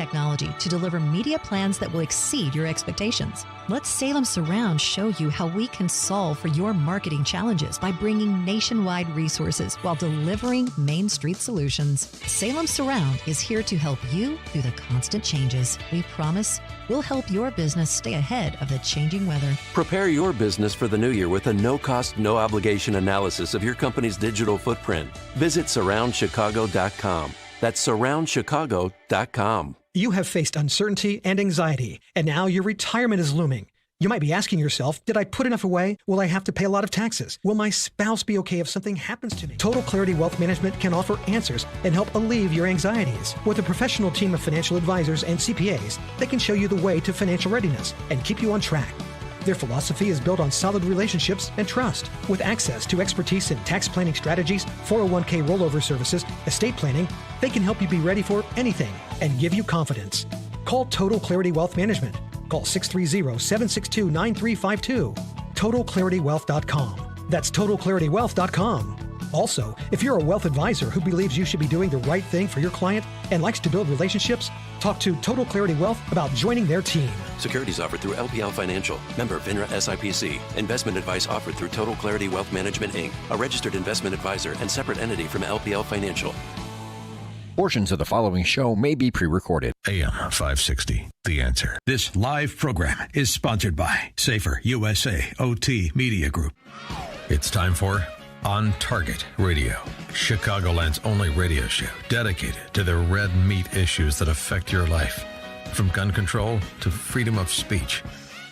technology to deliver media plans that will exceed your expectations. Let Salem Surround show you how we can solve for your marketing challenges by bringing nationwide resources while delivering Main Street solutions. Salem Surround is here to help you through the constant changes. We promise we'll help your business stay ahead of the changing weather. Prepare your business for the new year with a no-cost, no-obligation analysis of your company's digital footprint. Visit surroundchicago.com. That's surroundchicago.com. You have faced uncertainty and anxiety, and now your retirement is looming. You might be asking yourself, did I put enough away? Will I have to pay a lot of taxes? Will my spouse be okay if something happens to me? Total Clarity Wealth Management can offer answers and help alleviate your anxieties. With a professional team of financial advisors and CPAs, they can show you the way to financial readiness and keep you on track. Their philosophy is built on solid relationships and trust. With access to expertise in tax planning strategies, 401k rollover services, estate planning, they can help you be ready for anything and give you confidence. Call Total Clarity Wealth Management. Call 630-762-9352. TotalClarityWealth.com. That's TotalClarityWealth.com. Also, if you're a wealth advisor who believes you should be doing the right thing for your client and likes to build relationships, talk to Total Clarity Wealth about joining their team. Securities offered through LPL Financial. Member FINRA SIPC. Investment advice offered through Total Clarity Wealth Management, Inc., a registered investment advisor and separate entity from LPL Financial. Portions of the following show may be pre-recorded. AM560 The Answer. This live program is sponsored by Safer USA OT Media Group. It's time for On Target Radio, Chicagoland's only radio show dedicated to the red meat issues that affect your life, from gun control to freedom of speech.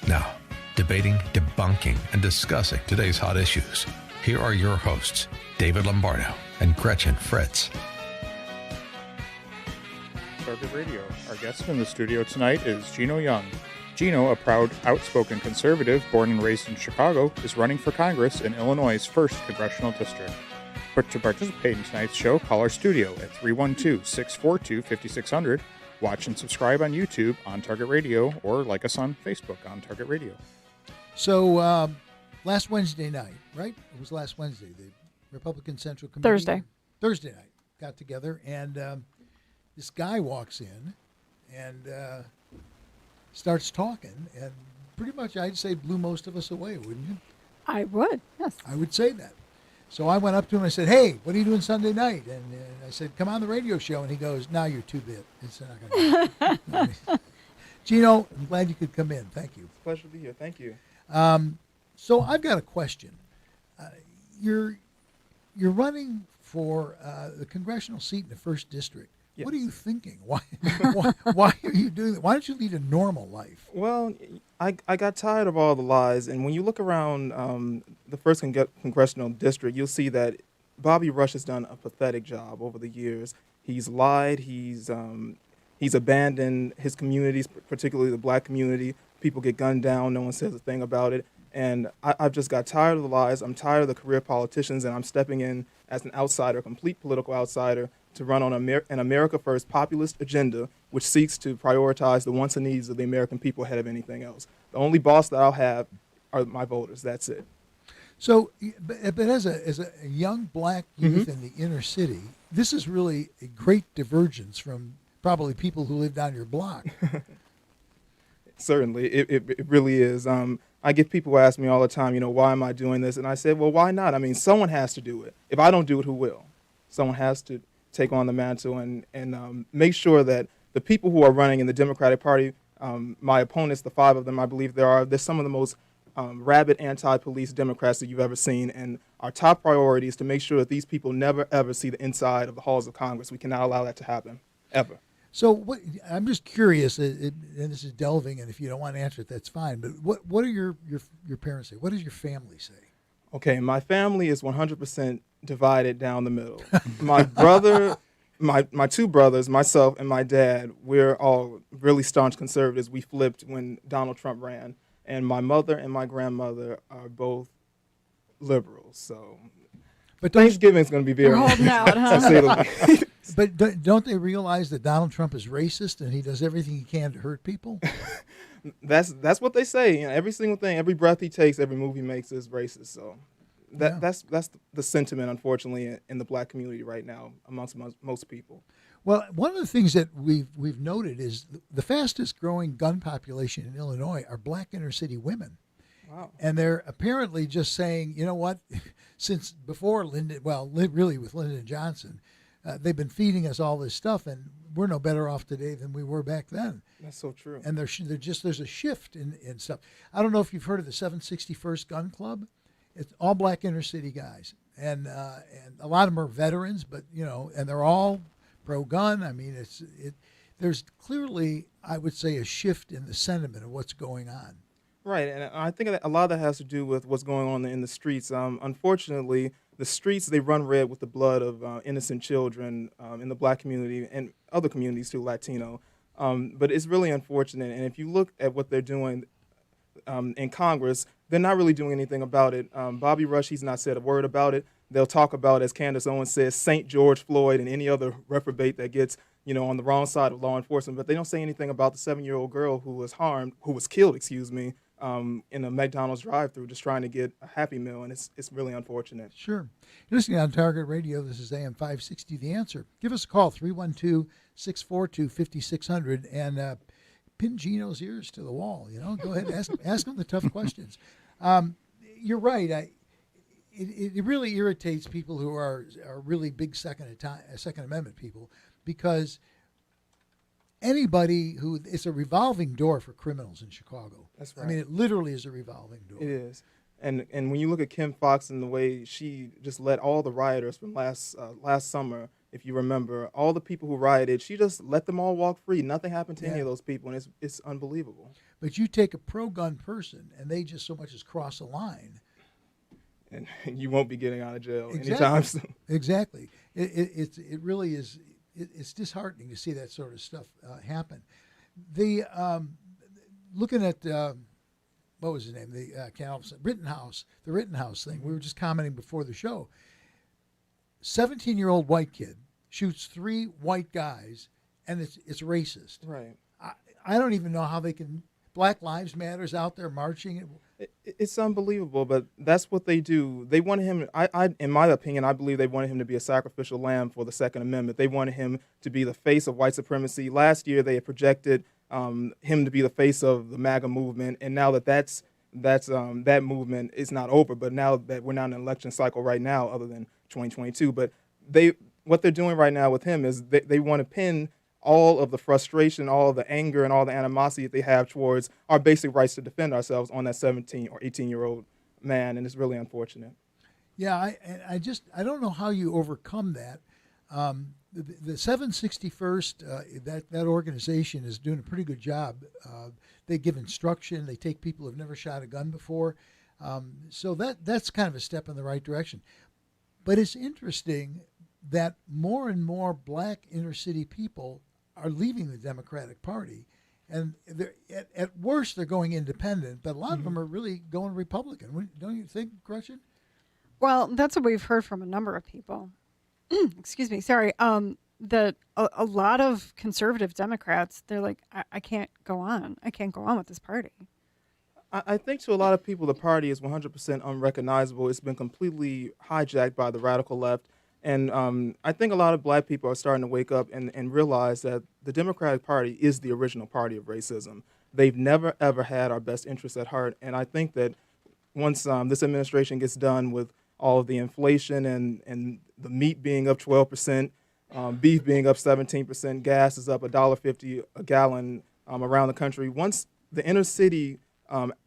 Now, debating, debunking, and discussing today's hot issues. Here are your hosts, David Lombardo and Gretchen Fritz. Target Radio. Our guest in the studio tonight is Gino Young. Gino, a proud, outspoken conservative born and raised in Chicago, is running for Congress in Illinois' 1st Congressional District. But to participate in tonight's show, call our studio at 312-642-5600, watch and subscribe on YouTube on Target Radio, or like us on Facebook on Target Radio. So, last Wednesday night, right? It was last Wednesday, the Republican Central Committee. Thursday night, got together, and this guy walks in and starts talking, and pretty much I'd say blew most of us away, wouldn't you? I would, yes. I would say that. So I went up to him and I said, hey, what are you doing Sunday night? And I said, come on the radio show. And he goes, no, you're too big. It's not going to Gino, I'm glad you could come in. Thank you. It's a pleasure to be here. Thank you. So I've got a question. You're running for the congressional seat in the 1st District. Yes. What are you thinking? Why are you doing that? Why don't you lead a normal life? Well, I got tired of all the lies, and when you look around the 1st Congressional District, you'll see that Bobby Rush has done a pathetic job over the years. He's lied. He's abandoned his communities, particularly the black community. People get gunned down. No one says a thing about it. And I've just got tired of the lies. I'm tired of the career politicians, and I'm stepping in as an outsider, a complete political outsider, to run on an America First populist agenda, which seeks to prioritize the wants and needs of the American people ahead of anything else. The only boss that I'll have are my voters. That's it. So, but as a young black youth in the inner city, this is really a great divergence from probably people who live down your block. Certainly, it really is. I get people who ask me all the time, why am I doing this? And I said, well, why not? I mean, someone has to do it. If I don't do it, who will? Someone has to take on the mantle and make sure that the people who are running in the Democratic Party, my opponents, the 5 of them, I believe they're some of the most rabid anti-police Democrats that you've ever seen. And our top priority is to make sure that these people never, ever see the inside of the halls of Congress. We cannot allow that to happen, ever. So I'm just curious, and this is delving, and if you don't want to answer it, that's fine. But what do your parents say? What does your family say? Okay, my family is 100% divided down the middle. My brother, my 2 brothers, myself, and my dad, we're all really staunch conservatives. We flipped when Donald Trump ran. And my mother and my grandmother are both liberals. So but Thanksgiving's going to be very holding out, huh? to say the least. But don't they realize that Donald Trump is racist and he does everything he can to hurt people? That's what they say. Every single thing, every breath he takes, every move he makes is racist. So that's the sentiment, unfortunately, in the black community right now amongst most people. Well, one of the things that we've noted is the fastest growing gun population in Illinois are black inner city women. Wow. And they're apparently just saying, you know what, since before really with Lyndon Johnson, they've been feeding us all this stuff, and we're no better off today than we were back then. That's so true. And there's a shift in stuff. I don't know if you've heard of the 761st Gun Club. It's all black inner city guys, and a lot of them are veterans, but and they're all pro-gun. I mean, there's clearly, I would say, a shift in the sentiment of what's going on. Right, and I think that a lot of that has to do with what's going on in the streets. Unfortunately, the streets, they run red with the blood of innocent children in the black community and other communities too, Latino. But it's really unfortunate, and if you look at what they're doing in Congress, they're not really doing anything about it. Bobby Rush, he's not said a word about it. They'll talk about, as Candace Owens says, St. George Floyd and any other reprobate that gets, on the wrong side of law enforcement. But they don't say anything about the 7-year-old girl who was killed, in a McDonald's drive-thru just trying to get a Happy Meal, and it's really unfortunate. Sure. You're listening on Target Radio. This is AM560 The Answer. Give us a call, 312-642-5600, and pin Gino's ears to the wall. Go ahead and ask him the tough questions. You're right. It really irritates people who are really big Second Amendment people, because anybody it's a revolving door for criminals in Chicago. That's right. I mean, it literally is a revolving door. It is. And when you look at Kim Foxx and the way she just let all the rioters from last summer, if you remember, all the people who rioted, she just let them all walk free. Nothing happened to any of those people, and it's unbelievable. But you take a pro-gun person, and they just so much as cross a line, and you won't be getting out of jail anytime soon. Exactly. It really is. It's disheartening to see that sort of stuff happen. The looking at what was his name? The Rittenhouse thing. We were just commenting before the show. 17-year-old white kid shoots 3 white guys, and it's racist. Right. I don't even know how they can. Black Lives Matter's out there marching. It's unbelievable, but that's what they do. They wanted him, in my opinion, I believe they wanted him to be a sacrificial lamb for the Second Amendment. They wanted him to be the face of white supremacy. Last year, they had projected him to be the face of the MAGA movement, and now that movement is not over, but now that we're not in an election cycle right now, other than 2022, but what they're doing right now with him is they want to pin all of the frustration, all of the anger, and all the animosity that they have towards our basic rights to defend ourselves on that 17 or 18-year-old man, and it's really unfortunate. Yeah, I don't know how you overcome that. The 761st, that organization is doing a pretty good job. They give instruction. They take people who've never shot a gun before. So that's kind of a step in the right direction. But it's interesting that more and more black inner city people are leaving the Democratic Party, and at worst they're going independent, but a lot of them are really going Republican. Don't you think, Gretchen? Well, that's what we've heard from a number of people. Excuse me, sorry. That a lot of conservative Democrats, they're like, I can't go on. I can't go on with this party. I think to a lot of people, the party is 100% unrecognizable. It's been completely hijacked by the radical left. And I think a lot of black people are starting to wake up and realize that the Democratic Party is the original party of racism. They've never, ever had our best interests at heart. And I think that once this administration gets done with all of the inflation and the meat being up 12%, beef being up 17%, gas is up $1.50 a gallon around the country. Once the inner city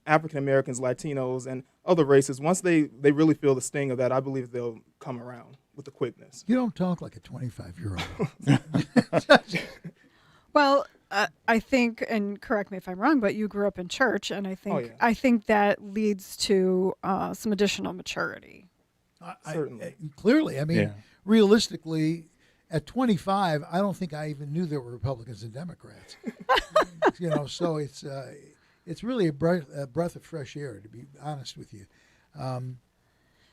African Americans, Latinos, and other races, once they really feel the sting of that, I believe they'll come around with the quickness. You don't talk like a 25-year-old. Well, I think, and correct me if I'm wrong, but you grew up in church, and I think that leads to some additional maturity. Certainly. Clearly, I mean, realistically, at 25, I don't think I even knew there were Republicans and Democrats. So it's really a breath of fresh air, to be honest with you.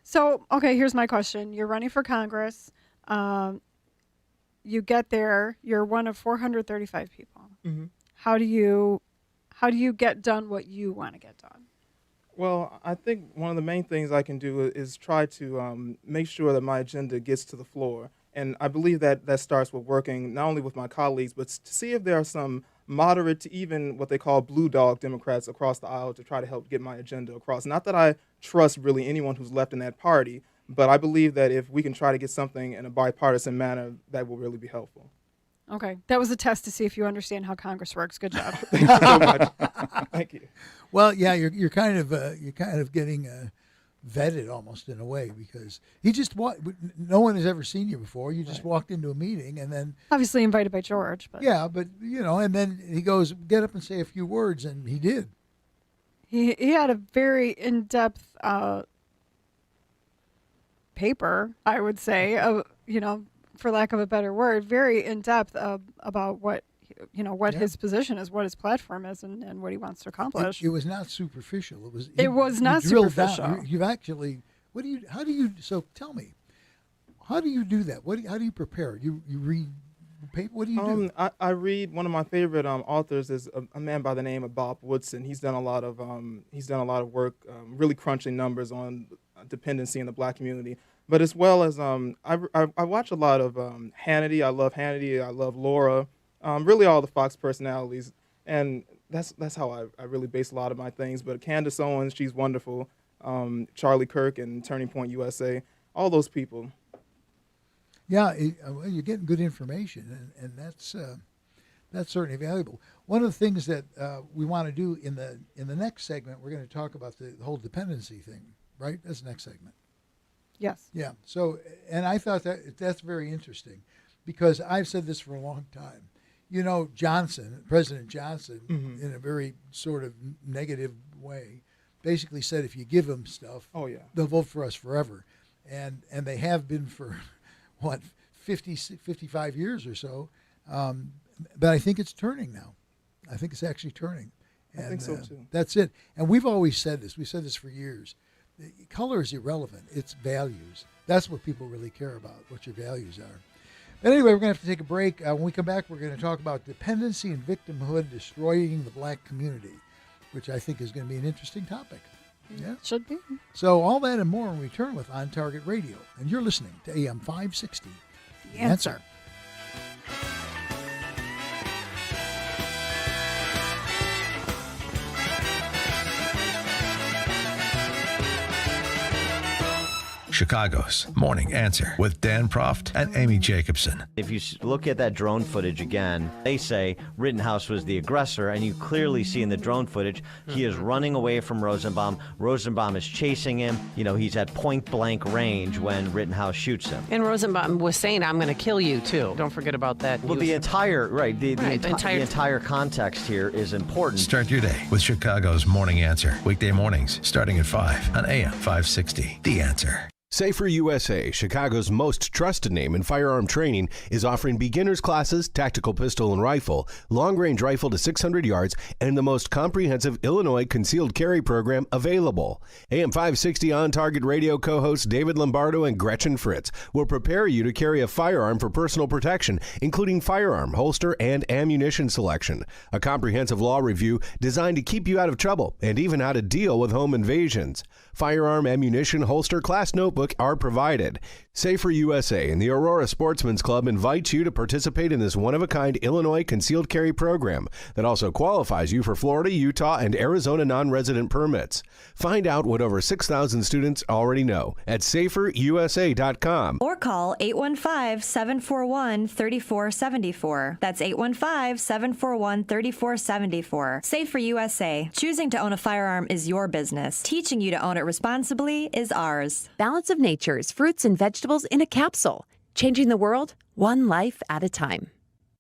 So, okay, here's my question. You're running for Congress. You get there. You're one of 435 people. Mm-hmm. How do you get done what you want to get done? Well, I think one of the main things I can do is try to make sure that my agenda gets to the floor. And I believe that starts with working not only with my colleagues, but to see if there are some moderate to even what they call blue dog Democrats across the aisle to try to help get my agenda across. Not that I trust really anyone who's left in that party, but I believe that if we can try to get something in a bipartisan manner, that will really be helpful. Okay. That was a test to see if you understand how Congress works. Good job. Thank you so much. Thank you. Well, yeah, you're kind of getting vetted almost in a way, because no one has ever seen you before. You just walked into a meeting and then Obviously invited by George. But. Yeah, but and then he goes, get up and say a few words, and he did. He had a very in-depth paper, I would say, for lack of a better word, very in-depth about what his position is, what his platform is, and what he wants to accomplish. It was not superficial. It was not superficial. You've actually, so tell me, how do you do that? How do you prepare? You read paper? What do you do? I read. One of my favorite authors is a man by the name of Bob Woodson. He's done a lot of work, really crunching numbers on dependency in the Black community. But as well as I watch a lot of Hannity. I love Hannity. I love Laura. Really all the Fox personalities, and that's how I really base a lot of my things. But Candace Owens, she's wonderful. Charlie Kirk and Turning Point USA, all those people. Yeah, you're getting good information, and that's certainly valuable. One of the things that we want to do in the next segment, we're going to talk about the whole dependency thing, right? That's the next segment. Yes. Yeah. So, and I thought that's very interesting, because I've said this for a long time. President Johnson, in a very sort of negative way, basically said if you give them stuff, they'll vote for us forever. And they have been for, 55 years or so. But I think it's turning now. I think it's actually turning. And, I think so, too. That's it. And we've always said this. We've said this for years. Color is irrelevant. It's values. That's what people really care about, what your values are. But anyway, we're going to have to take a break. When we come back, we're going to talk about dependency and victimhood destroying the Black community, which I think is going to be an interesting topic. Yeah, should be. So all that and more when we return with On Target Radio. And you're listening to AM560. The Answer. Chicago's Morning Answer with Dan Proft and Amy Jacobson. If you look at that drone footage again, they say Rittenhouse was the aggressor, and you clearly see in the drone footage he is running away from Rosenbaum. Rosenbaum is chasing him. He's at point-blank range when Rittenhouse shoots him. And Rosenbaum was saying, I'm going to kill you, too. Don't forget about that. Well, the entire context here is important. Start your day with Chicago's Morning Answer. Weekday mornings starting at 5 on AM560. The Answer. Safer USA, Chicago's most trusted name in firearm training, is offering beginners classes, tactical pistol and rifle, long-range rifle to 600 yards, and the most comprehensive Illinois concealed carry program available. AM560 On Target Radio co-hosts David Lombardo and Gretchen Fritz will prepare you to carry a firearm for personal protection, including firearm, holster, and ammunition selection. A comprehensive law review designed to keep you out of trouble and even how to deal with home invasions. Firearm, ammunition, holster, class notebook are provided. Safer USA and the Aurora Sportsman's Club invite you to participate in this one-of-a-kind Illinois concealed carry program that also qualifies you for Florida, Utah, and Arizona non-resident permits. Find out what over 6,000 students already know at saferusa.com. Or call 815-741-3474. That's 815-741-3474. Safer USA. Choosing to own a firearm is your business. Teaching you to own it responsibly is ours. Balance of Nature's fruits and vegetables in a capsule, changing the world one life at a time.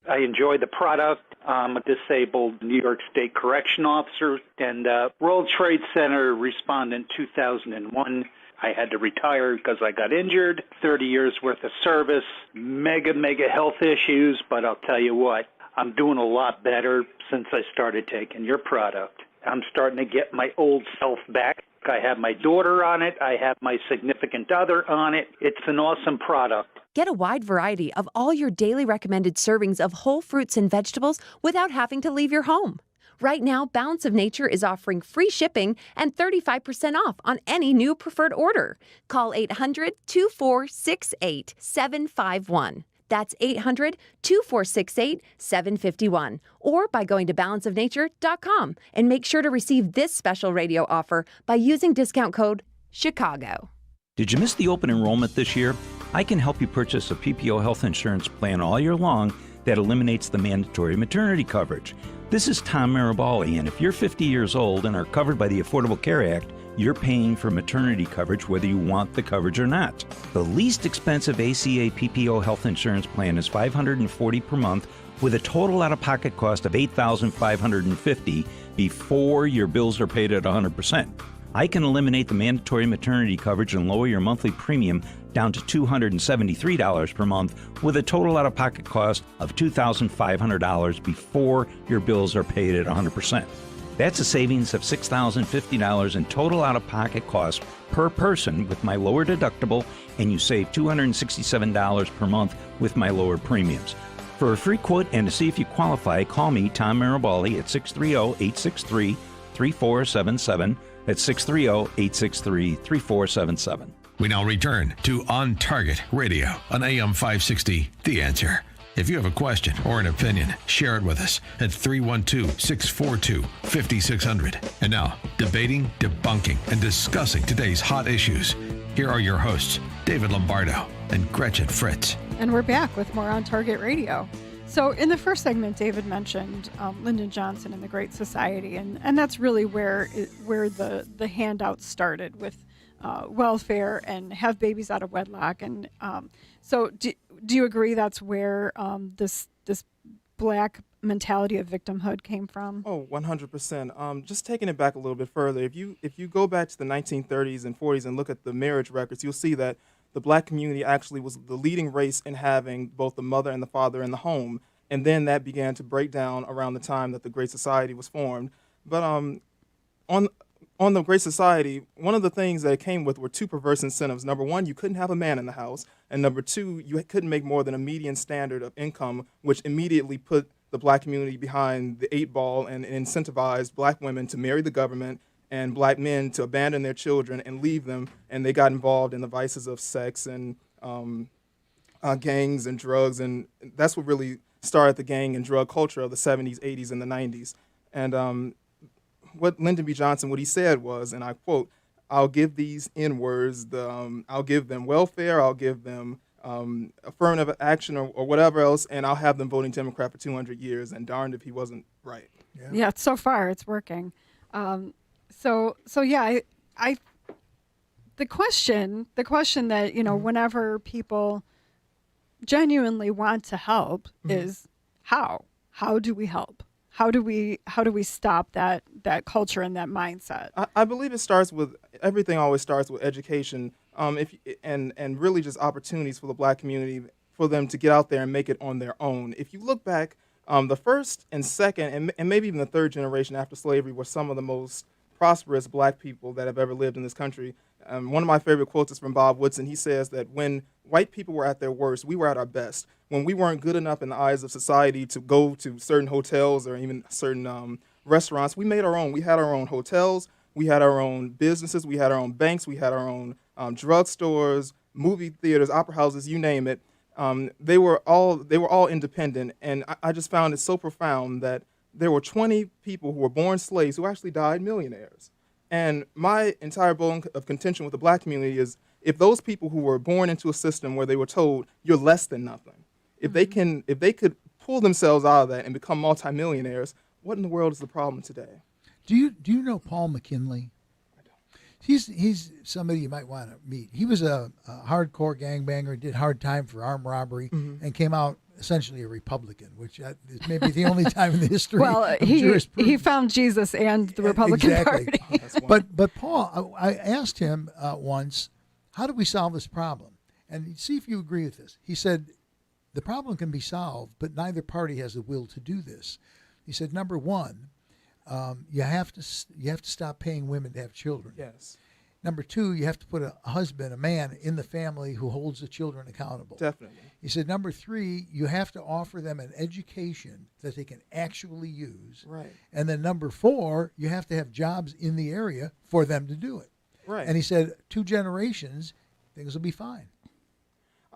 I enjoy the product. I'm a disabled New York State correction officer and World Trade Center respondent 2001. I had to retire because I got injured, 30 years worth of service, mega health issues, but I'll tell you what, I'm doing a lot better since I started taking your product. I'm starting to get my old self back. I have my daughter on it. I have my significant other on it. It's an awesome product. Get a wide variety of all your daily recommended servings of whole fruits and vegetables without having to leave your home. Right now, Balance of Nature is offering free shipping and 35% off on any new preferred order. Call 800-2468-751. That's 800-2468-751. Or by going to balanceofnature.com and make sure to receive this special radio offer by using discount code CHICAGO. Did you miss the open enrollment this year? I can help you purchase a PPO health insurance plan all year long that eliminates the mandatory maternity coverage. This is Tom Marabali, and if you're 50 years old and are covered by the Affordable Care Act, you're paying for maternity coverage whether you want the coverage or not. The least expensive ACA PPO health insurance plan is $540 per month with a total out-of-pocket cost of $8,550 before your bills are paid at 100%. I can eliminate the mandatory maternity coverage and lower your monthly premium down to $273 per month with a total out-of-pocket cost of $2,500 before your bills are paid at 100%. That's a savings of $6,050 in total out-of-pocket cost per person with my lower deductible, and you save $267 per month with my lower premiums. For a free quote and to see if you qualify, call me, Tom Marabali, at 630-863-3477. That's 630-863-3477. We now return to On Target Radio on AM560 The Answer. If you have a question or an opinion, share it with us at 312-642-5600. And now, debating, debunking, and discussing today's hot issues. Here are your hosts, David Lombardo and Gretchen Fritz. And we're back with more On Target Radio. So in the first segment, David mentioned Lyndon Johnson and the Great Society, and that's really where the handouts started with welfare and have babies out of wedlock. And so do you agree that's where this black mentality of victimhood came from? Oh, 100%. Just taking it back a little bit further, if you go back to the 1930s and 40s and look at the marriage records, you'll see that the black community actually was the leading race in having both the mother and the father in the home. And then that began to break down around the time that the Great Society was formed. But on the Great Society, one of the things that it came with were two perverse incentives. Number one, you couldn't have a man in the house. And number two, you couldn't make more than a median standard of income, which immediately put the black community behind the 8 ball and incentivized black women to marry the government and black men to abandon their children and leave them. And they got involved in the vices of sex and gangs and drugs. And that's what really started the gang and drug culture of the 70s, 80s, and the 90s. And what Lyndon B. Johnson, what he said was, and I quote, "I'll give these N-words, I'll give them welfare, I'll give them affirmative action or whatever else, and I'll have them voting Democrat for 200 years, and darned if he wasn't right." Yeah, so far it's working. So yeah, I the question that, whenever people genuinely want to help is how do we help? How do we stop that culture and that mindset? I believe everything always starts with education, and really just opportunities for the black community for them to get out there and make it on their own. If you look back, the first and second and maybe even the third generation after slavery were some of the most prosperous black people that have ever lived in this country. One of my favorite quotes is from Bob Woodson. He says that when white people were at their worst, we were at our best. When we weren't good enough in the eyes of society to go to certain hotels or even certain restaurants, we made our own. We had our own hotels. We had our own businesses. We had our own banks. We had our own drugstores, movie theaters, opera houses, you name it. They were all independent. And I just found it so profound that there were 20 people who were born slaves who actually died millionaires. And my entire bone of contention with the black community is if those people who were born into a system where they were told you're less than nothing, if they could pull themselves out of that and become multimillionaires, what in the world is the problem today? Do you know Paul McKinley? I don't. He's somebody you might want to meet. He was a hardcore gangbanger, did hard time for armed robbery, and came out essentially a Republican, which is maybe the only time in the history of jurisprudence. He found Jesus and the Republican Party. But Paul, I asked him once, how do we solve this problem? And see if you agree with this. He said, the problem can be solved, but neither party has the will to do this. He said, number one, you have to stop paying women to have children. Yes. Number two, you have to put a husband, a man in the family who holds the children accountable. Definitely. He said, number three, you have to offer them an education that they can actually use. Right. And then number four, you have to have jobs in the area for them to do it. Right. And he said, 2 generations, things will be fine.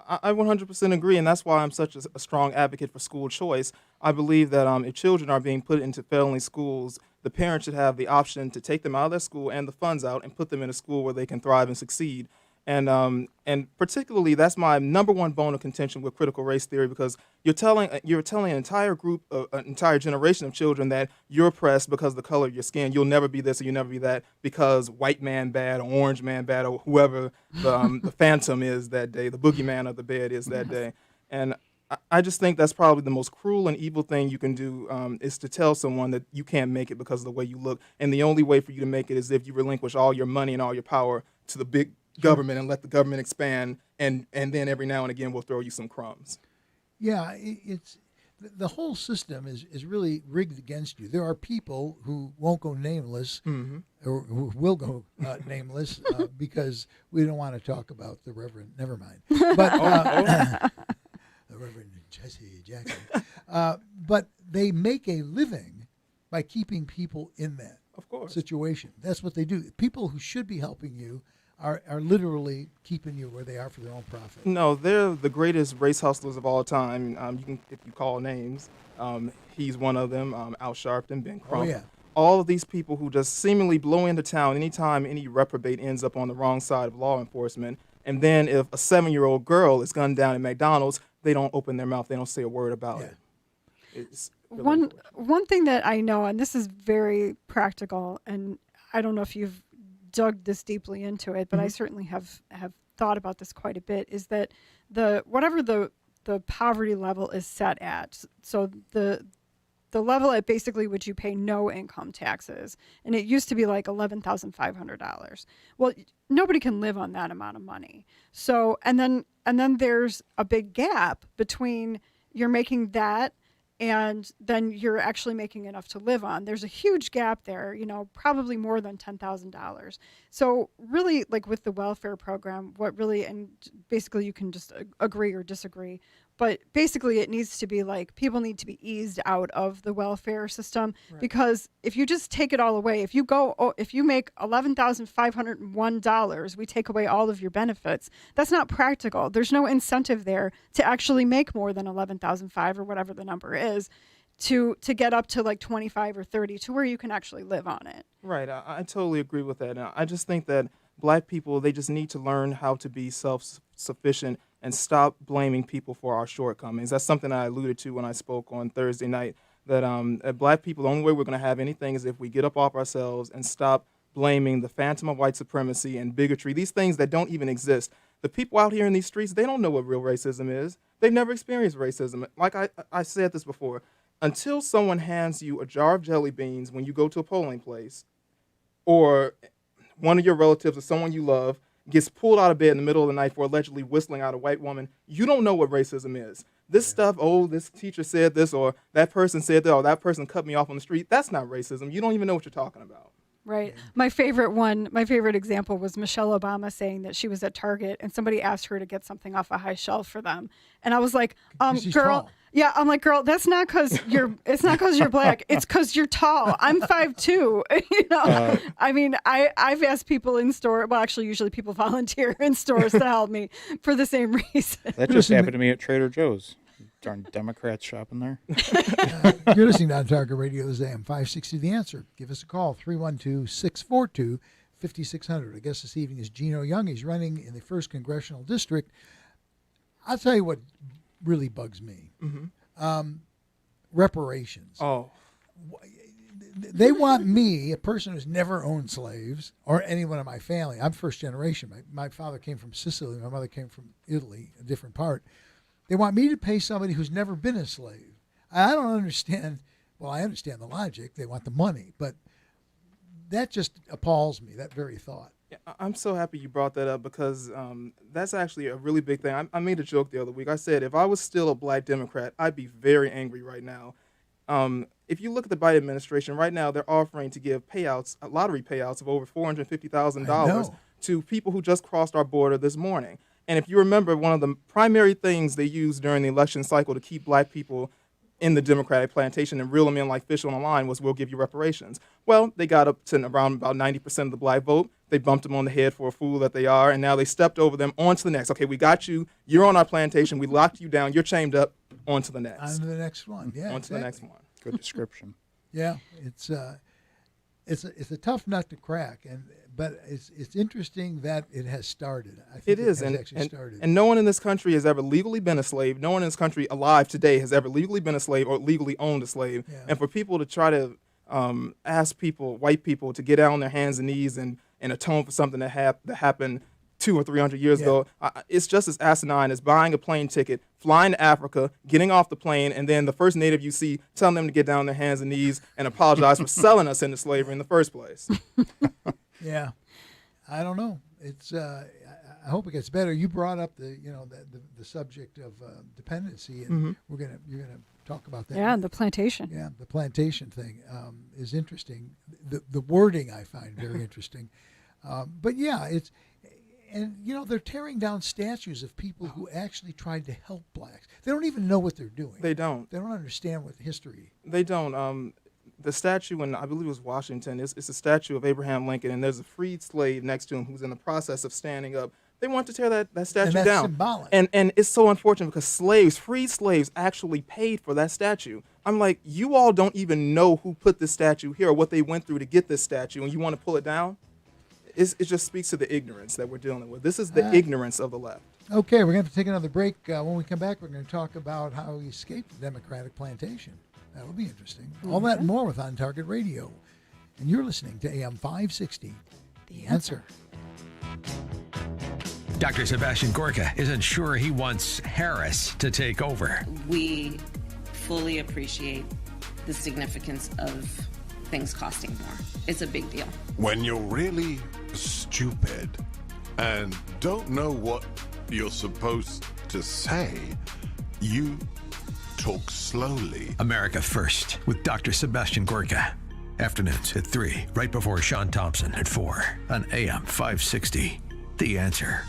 I 100% agree, and that's why I'm such a strong advocate for school choice. I believe that if children are being put into failing schools, the parents should have the option to take them out of their school and the funds out and put them in a school where they can thrive and succeed. And particularly, that's my number one bone of contention with critical race theory, because you're telling an entire group, an entire generation of children that you're oppressed because of the color of your skin. You'll never be this or you'll never be that because white man bad or orange man bad or whoever the phantom is that day, the boogeyman of the bed is that day. And I just think that's probably the most cruel and evil thing you can do, is to tell someone that you can't make it because of the way you look. And the only way for you to make it is if you relinquish all your money and all your power to the big government and let the government expand, and then every now and again we'll throw you some crumbs. Yeah, it's the whole system is really rigged against you. There are people who won't go nameless, or who will go nameless because we don't want to talk about the Reverend. Never mind. But the Reverend Jesse Jackson. But they make a living by keeping people in that situation. That's what they do. People who should be helping you are literally keeping you where they are for their own profit. No, they're the greatest race hustlers of all time. You can, if you call names, he's one of them. Al Sharpton, Ben Crump. Oh, yeah. All of these people who just seemingly blow into town anytime any reprobate ends up on the wrong side of law enforcement. And then if a 7-year-old girl is gunned down at McDonald's, they don't open their mouth. They don't say a word about it. It's really one thing that I know, and this is very practical, and I don't know if you've dug this deeply into it, but I certainly have thought about this quite a bit, is that whatever the poverty level is set at, so the level at basically which you pay no income taxes, and it used to be like $11,500. Well, nobody can live on that amount of money. So and then there's a big gap between you're making that and then you're actually making enough to live on. There's a huge gap there, probably more than $10,000. So really, like with the welfare program, and basically you can just agree or disagree, but basically it needs to be like people need to be eased out of the welfare system, because if you just take it all away, if you make $11,501, we take away all of your benefits. That's not practical. There's no incentive there to actually make more than $11,500 or whatever the number is, to get up to like 25 or 30 to where you can actually live on it. Right. I totally agree with that. I just think that Black people, they just need to learn how to be self-sufficient and stop blaming people for our shortcomings. That's something I alluded to when I spoke on Thursday night, that Black people, the only way we're going to have anything is if we get up off ourselves and stop blaming the phantom of white supremacy and bigotry, these things that don't even exist. The people out here in these streets, they don't know what real racism is. They've never experienced racism. Like I said this before, until someone hands you a jar of jelly beans when you go to a polling place, or one of your relatives or someone you love gets pulled out of bed in the middle of the night for allegedly whistling at a white woman, you don't know what racism is. This stuff, this teacher said this, or that person said that, or that person cut me off on the street, that's not racism. You don't even know what you're talking about. Right. My favorite example was Michelle Obama saying that she was at Target and somebody asked her to get something off a high shelf for them. And I was like, girl, yeah, I'm like, girl, it's not because you're Black. It's because you're tall. I'm 5'2". I mean, I've asked people in store. Well, actually, usually people volunteer in stores to help me for the same reason. That just happened to me at Trader Joe's. Darn Democrats shopping there. You're listening to Target Radio. This is AM560 The Answer. Give us a call, 312-642-5600. Our guest this evening is Gino Young. He's running in the 1st Congressional District. I'll tell you what really bugs me. Reparations. Oh. They want me, a person who's never owned slaves, or anyone in my family. I'm first generation. My father came from Sicily. My mother came from Italy, a different part. They want me to pay somebody who's never been a slave. I don't understand. Well, I understand the logic. They want the money. But that just appalls me, that very thought. Yeah, I'm so happy you brought that up, because that's actually a really big thing. I made a joke the other week. I said if I was still a Black Democrat, I'd be very angry right now. If you look at the Biden administration right now, they're offering to give payouts, lottery payouts of over $450,000 to people who just crossed our border this morning. And if you remember, one of the primary things they used during the election cycle to keep black people in the Democratic plantation and reel them in like fish on a line was, we'll give you reparations. Well, they got up to around about 90% of the black vote. They bumped them on the head for a fool that they are, and now they stepped over them. On to the next. Okay, we got you. You're on our plantation. We locked you down. You're chained up. On to the next. On to the next one. Yeah, on to the next one. Good description. Yeah, it's a tough nut to crack, but it's interesting that it has started. I think it has actually started. And no one in this country has ever legally been a slave. No one in this country alive today has ever legally been a slave or legally owned a slave. Yeah. And for people to try to ask people, white people, to get down on their hands and knees and atone for something that happened 200 or 300 years ago, it's just as asinine as buying a plane ticket, flying to Africa, getting off the plane, and then the first native you see telling them to get down on their hands and knees and apologize for selling us into slavery in the first place. Yeah, I don't know. It's I hope it gets better. You brought up the subject of dependency, and you're gonna talk about that. Yeah, the plantation. Yeah, the plantation thing is interesting. The wording I find very interesting, but yeah, it's. And, they're tearing down statues of people who actually tried to help blacks. They don't even know what they're doing. They don't. They don't understand what history. They don't. The statue in, I believe it was Washington, it's a statue of Abraham Lincoln, and there's a freed slave next to him who's in the process of standing up. They want to tear that statue and that's down. Symbolic. And it's so unfortunate because freed slaves actually paid for that statue. I'm like, you all don't even know who put this statue here or what they went through to get this statue, and you want to pull it down? It just speaks to the ignorance that we're dealing with. This is the ignorance of the left. Okay, we're going to take another break. When we come back, we're going to talk about how he escaped the Democratic plantation. That'll be interesting. All that and more with On Target Radio. And you're listening to AM560, The Answer. Dr. Sebastian Gorka isn't sure he wants Harris to take over. We fully appreciate the significance of things costing more. It's a big deal. When you're really stupid and don't know what you're supposed to say, you talk slowly. America First with Dr. Sebastian Gorka. Afternoons at 3, right before Sean Thompson at 4 on AM560. The Answer.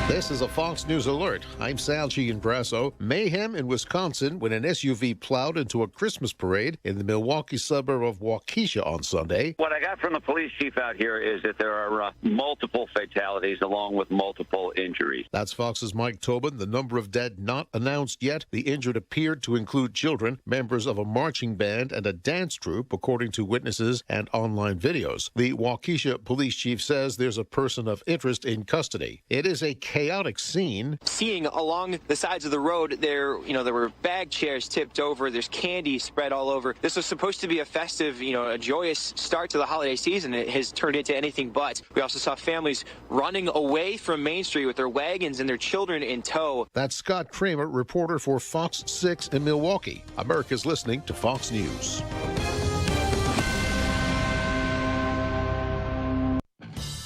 This is a Fox News alert. I'm Sal Gianbrasso. Mayhem in Wisconsin when an SUV plowed into a Christmas parade in the Milwaukee suburb of Waukesha on Sunday. What I got from the police chief out here is that there are multiple fatalities along with multiple injuries. That's Fox's Mike Tobin. The number of dead not announced yet. The injured appeared to include children, members of a marching band, and a dance troupe, according to witnesses and online videos. The Waukesha police chief says there's a person of interest in custody. It is a chaotic scene. Seeing along the sides of the road, there were bag chairs tipped over. There's candy spread all over. This was supposed to be a festive, a joyous start to the holiday season. It has turned into anything but. We also saw families running away from Main Street with their wagons and their children in tow. That's Scott Kramer, reporter for Fox 6 in Milwaukee. America's listening to Fox News.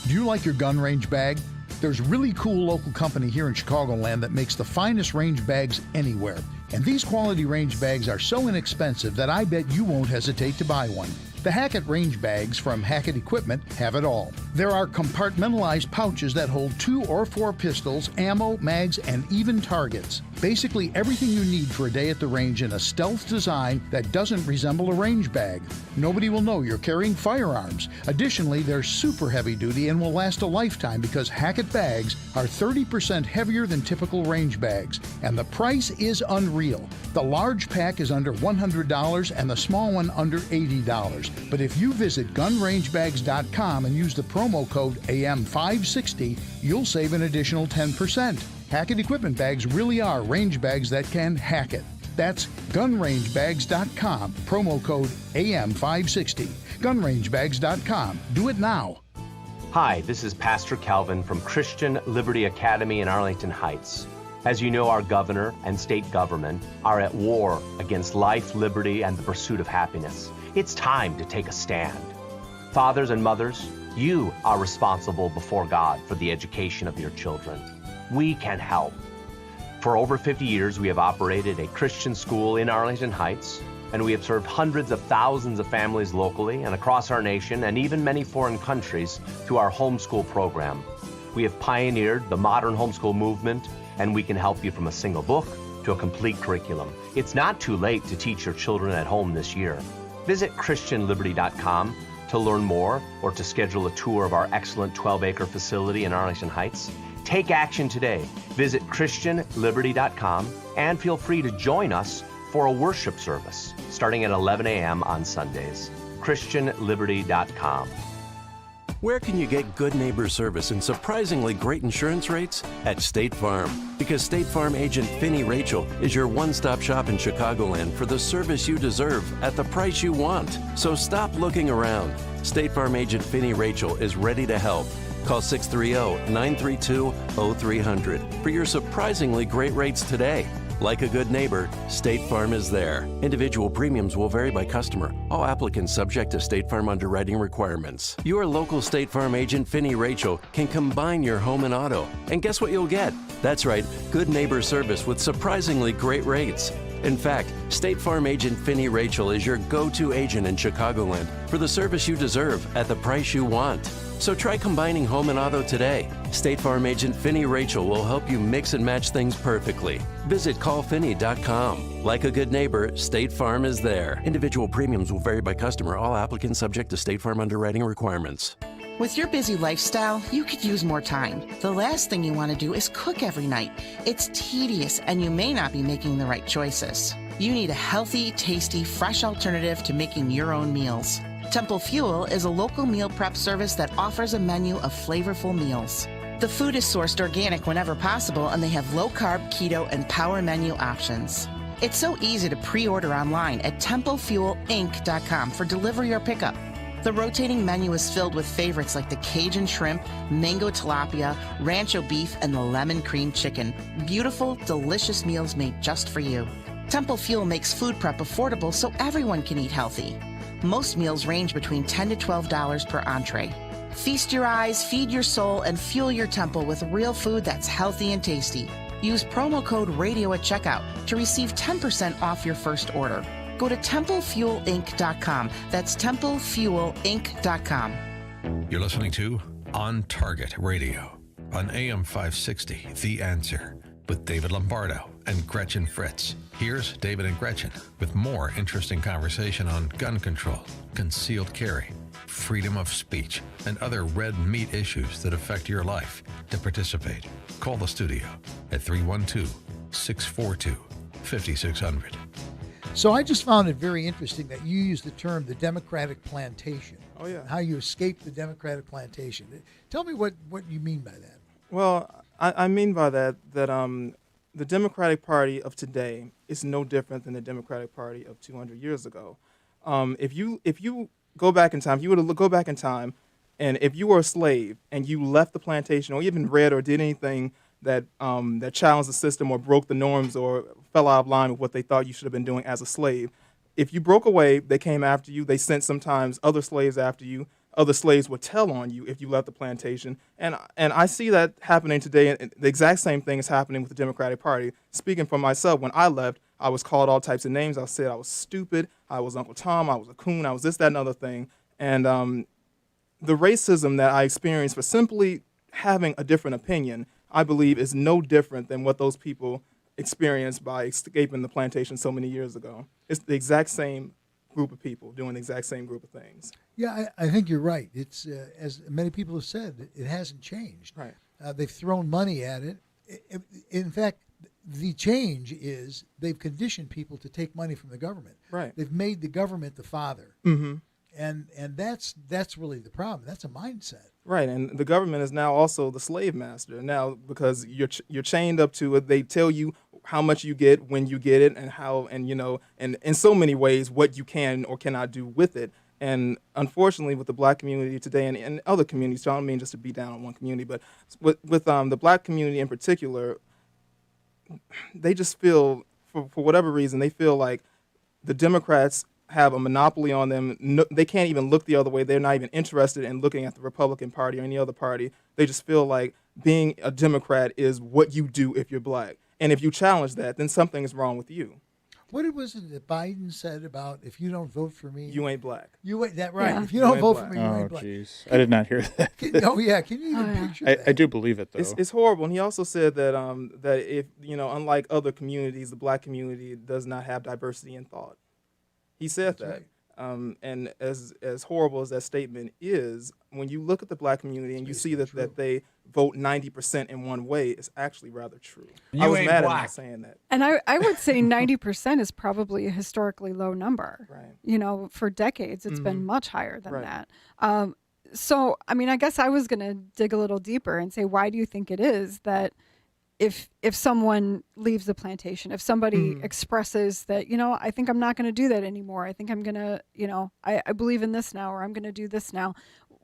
Do you like your gun range bag? There's a really cool local company here in Chicagoland that makes the finest range bags anywhere. And these quality range bags are so inexpensive that I bet you won't hesitate to buy one. The Hackett range bags from Hackett Equipment have it all. There are compartmentalized pouches that hold 2 or 4 pistols, ammo, mags, and even targets. Basically everything you need for a day at the range in a stealth design that doesn't resemble a range bag. Nobody will know you're carrying firearms. Additionally, they're super heavy duty and will last a lifetime because Hackett bags are 30% heavier than typical range bags. And the price is unreal. The large pack is under $100 and the small one under $80. But if you visit gunrangebags.com and use the promo code AM560, you'll save an additional 10%. Hackett Equipment bags really are range bags that can hack it. That's gunrangebags.com, promo code AM560. Gunrangebags.com. Do it now. Hi, this is Pastor Calvin from Christian Liberty Academy in Arlington Heights. As you know, our governor and state government are at war against life, liberty, and the pursuit of happiness. It's time to take a stand. Fathers and mothers, you are responsible before God for the education of your children. We can help. For over 50 years, we have operated a Christian school in Arlington Heights, and we have served hundreds of thousands of families locally and across our nation and even many foreign countries through our homeschool program. We have pioneered the modern homeschool movement, and we can help you from a single book to a complete curriculum. It's not too late to teach your children at home this year. Visit ChristianLiberty.com to learn more or to schedule a tour of our excellent 12-acre facility in Arlington Heights. Take action today. Visit ChristianLiberty.com and feel free to join us for a worship service starting at 11 a.m. on Sundays. ChristianLiberty.com. Where can you get good neighbor service and surprisingly great insurance rates? At State Farm. Because State Farm agent Finney Rachel is your one-stop shop in Chicagoland for the service you deserve at the price you want. So stop looking around. State Farm agent Finney Rachel is ready to help. Call 630-932-0300 for your surprisingly great rates today. Like a good neighbor, State Farm is there. Individual premiums will vary by customer. All applicants subject to State Farm underwriting requirements. Your local State Farm agent, Finney Rachel, can combine your home and auto. And guess what you'll get? That's right, good neighbor service with surprisingly great rates. In fact, State Farm agent Finney Rachel is your go-to agent in Chicagoland for the service you deserve at the price you want. So try combining home and auto today. State Farm agent Finney Rachel will help you mix and match things perfectly. Visit callfinney.com. Like a good neighbor, State Farm is there. Individual premiums will vary by customer. All applicants subject to State Farm underwriting requirements. With your busy lifestyle, you could use more time. The last thing you want to do is cook every night. It's tedious, and you may not be making the right choices. You need a healthy, tasty, fresh alternative to making your own meals. Temple Fuel is a local meal prep service that offers a menu of flavorful meals. The food is sourced organic whenever possible, and they have low-carb, keto, and power menu options. It's so easy to pre-order online at TempleFuelInc.com for delivery or pickup. The rotating menu is filled with favorites like the Cajun shrimp, mango tilapia, rancho beef, and the lemon cream chicken. Beautiful, delicious meals made just for you. Temple Fuel makes food prep affordable so everyone can eat healthy. Most meals range between $10 to $12 per entree. Feast your eyes, feed your soul, and fuel your temple with real food that's healthy and tasty. Use promo code RADIO at checkout to receive 10% off your first order. Go to TempleFuelInc.com. That's TempleFuelInc.com. You're listening to On Target Radio on AM560 The Answer with David Lombardo and Gretchen Fritz. Here's David and Gretchen with more interesting conversation on gun control, concealed carry, freedom of speech, and other red meat issues that affect your life. To participate, call the studio at 312-642-5600. So I just found it very interesting that you used the term the Democratic plantation. Oh, yeah. How you escaped the Democratic plantation. Tell me what you mean by that. Well, I mean by that the Democratic Party of today is no different than the Democratic Party of 200 years ago. If you go back in time, if you were to go back in time, and if you were a slave and you left the plantation or even read or did anything that challenged the system or broke the norms or fell out of line with what they thought you should have been doing as a slave, if you broke away, they came after you. They sent sometimes other slaves after you. Other slaves would tell on you if you left the plantation. And I see that happening today. And the exact same thing is happening with the Democratic Party. Speaking for myself, when I left, I was called all types of names. I said I was stupid. I was Uncle Tom. I was a coon. I was this, that, and other thing. And the racism that I experienced for simply having a different opinion, I believe, is no different than what those people experienced by escaping the plantation so many years ago. It's the exact same group of people doing the exact same group of things. Yeah, I think you're right. It's as many people have said, it hasn't changed. Right. They've thrown money at it. In fact, the change is they've conditioned people to take money from the government. Right. They've made the government the father. Mm-hmm. And that's really the problem. That's a mindset. Right, and the government is now also the slave master now because you're chained up to it. They tell you how much you get, when you get it, and how, and and in so many ways what you can or cannot do with it. And unfortunately, with the black community today and other communities, so I don't mean just to beat down on one community, but with the black community in particular, they just feel, for whatever reason, they feel like the Democrats have a monopoly on them. No, they can't even look the other way. They're not even interested in looking at the Republican Party or any other party. They just feel like being a Democrat is what you do if you're black. And if you challenge that, then something is wrong with you. What was it that Biden said about if you don't vote for me, you ain't black? You ain't that right? Yeah. If you don't vote black. for me, you ain't black. Oh, jeez. I did not hear that. Can you even picture that? I do believe it, though. It's horrible. And he also said that that if, unlike other communities, the black community does not have diversity in thought. He said that. Right. And as horrible as that statement is, when you look at the black community and you see that they vote 90% in one way, it's actually rather true. I was mad at him saying that. And I would say 90% is probably a historically low number. Right. For decades, it's been much higher than that. So, I mean, I guess I was going to dig a little deeper and say, why do you think it is that if someone leaves the plantation, if somebody expresses that, I think I'm not going to do that anymore. I think I'm going to, I believe in this now, or I'm going to do this now.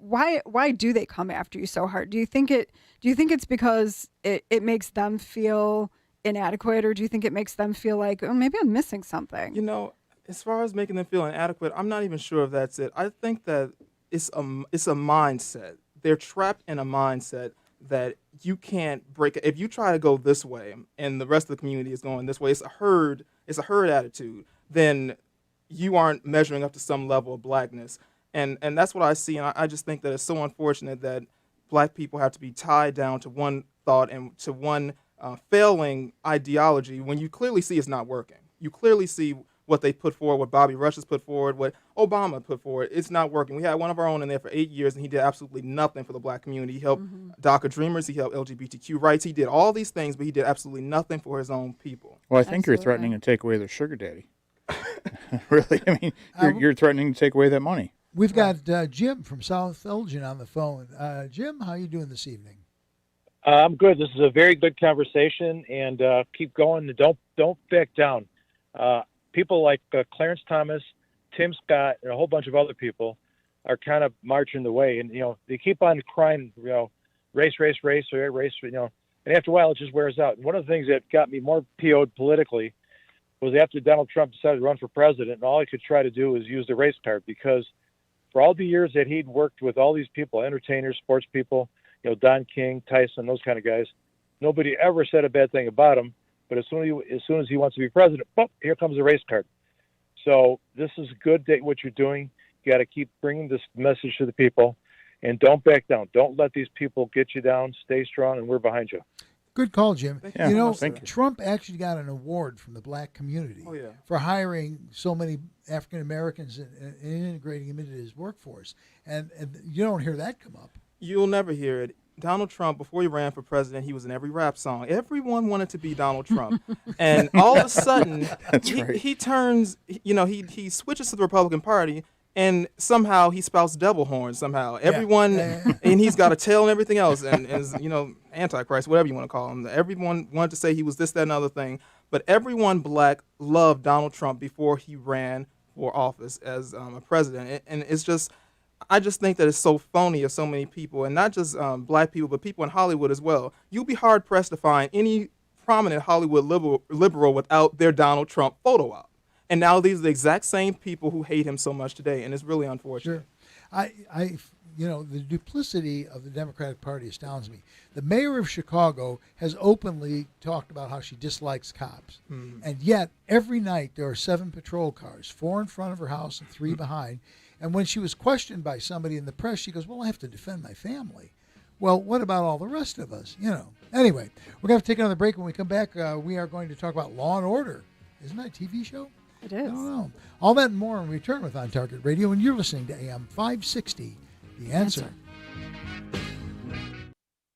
Why do they come after you so hard? Do you think it's because it makes them feel inadequate, or do you think it makes them feel like, oh, maybe I'm missing something? As far as making them feel inadequate, I'm not even sure if that's it. I think that it's a mindset. They're trapped in a mindset that you can't break it. If you try to go this way and the rest of the community is going this way, it's a herd attitude, then you aren't measuring up to some level of blackness. And that's what I see, and I just think that it's so unfortunate that black people have to be tied down to one thought and to one failing ideology when you clearly see it's not working. You clearly see what they put forward, what Bobby Rush has put forward, what Obama put forward. It's not working. We had one of our own in there for 8 years, and he did absolutely nothing for the black community. He helped DACA Dreamers. He helped LGBTQ rights. He did all these things, but he did absolutely nothing for his own people. Well, I think you're threatening to take away their sugar daddy. Really? I mean, you're threatening to take away that money. We've got Jim from South Elgin on the phone. Jim, how are you doing this evening? I'm good. This is a very good conversation, and keep going. Don't back down. People like Clarence Thomas, Tim Scott, and a whole bunch of other people are kind of marching the way. And, they keep on crying, race, and after a while it just wears out. And one of the things that got me more PO'd politically was after Donald Trump decided to run for president, and all he could try to do was use the race card, because for all the years that he'd worked with all these people, entertainers, sports people, Don King, Tyson, those kind of guys, nobody ever said a bad thing about him. But as soon as he wants to be president, here comes the race card. So this is good that what you're doing. You got to keep bringing this message to the people, and don't back down. Don't let these people get you down. Stay strong, and we're behind you. Good call, Jim. Yeah, Trump actually got an award from the black community for hiring so many African Americans and integrating them into his workforce. And you don't hear that come up. You'll never hear it. Donald Trump, before he ran for president, he was in every rap song. Everyone wanted to be Donald Trump. And all of a sudden, he turns, he switches to the Republican Party, and somehow he spouts devil horns somehow. Everyone, and he's got a tail and everything else, and is, Antichrist, whatever you want to call him. Everyone wanted to say he was this, that, and other thing. But everyone black loved Donald Trump before he ran for office as a president. And it's just, I just think that it's so phony of so many people, and not just black people, but people in Hollywood as well. You'll be hard-pressed to find any prominent Hollywood liberal without their Donald Trump photo op. And now these are the exact same people who hate him so much today, and it's really unfortunate. Sure. The duplicity of the Democratic Party astounds me. The mayor of Chicago has openly talked about how she dislikes cops. And yet, every night there are 7 patrol cars, 4 in front of her house and 3 behind. And when she was questioned by somebody in the press, she goes, well, I have to defend my family. Well, what about all the rest of us? Anyway, we're going to take another break. When we come back, we are going to talk about Law and Order. Isn't that a TV show? It is. I don't know. All that and more when we return with On Target Radio, and you're listening to AM560, The Answer.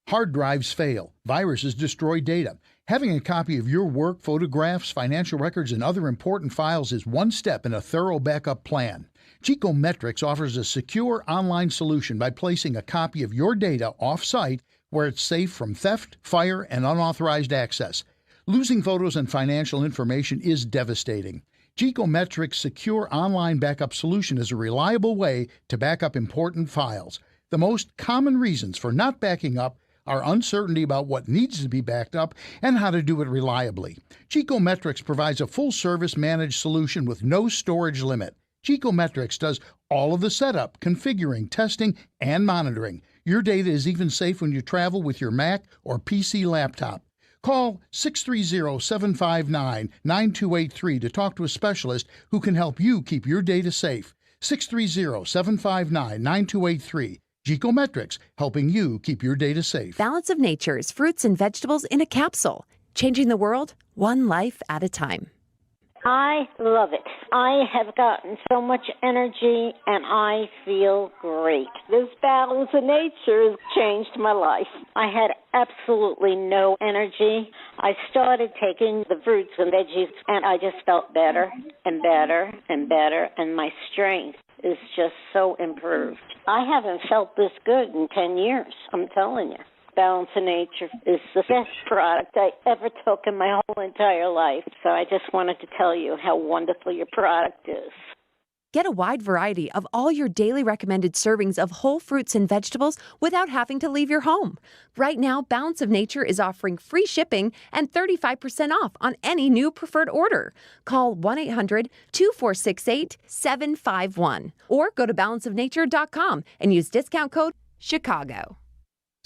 Hard drives fail. Viruses destroy data. Having a copy of your work, photographs, financial records, and other important files is one step in a thorough backup plan. Geometrics offers a secure online solution by placing a copy of your data off-site where it's safe from theft, fire, and unauthorized access. Losing photos and financial information is devastating. Geometrics' secure online backup solution is a reliable way to back up important files. The most common reasons for not backing up are uncertainty about what needs to be backed up and how to do it reliably. Geometrics provides a full-service managed solution with no storage limit. Geometrics does all of the setup, configuring, testing, and monitoring. Your data is even safe when you travel with your Mac or PC laptop. Call 630-759-9283 to talk to a specialist who can help you keep your data safe. 630-759-9283. Gecometrics, helping you keep your data safe. Balance of Nature's fruits and vegetables in a capsule. Changing the world, one life at a time. I love it. I have gotten so much energy and I feel great. This Balance of Nature has changed my life. I had absolutely no energy. I started taking the fruits and veggies and I just felt better and better and better, and my strength is just so improved. I haven't felt this good in 10 years, I'm telling you. Balance of Nature is the best product I ever took in my whole entire life. So I just wanted to tell you how wonderful your product is. Get a wide variety of all your daily recommended servings of whole fruits and vegetables without having to leave your home. Right now, Balance of Nature is offering free shipping and 35% off on any new preferred order. Call 1-800-2468-751 or go to balanceofnature.com and use discount code Chicago.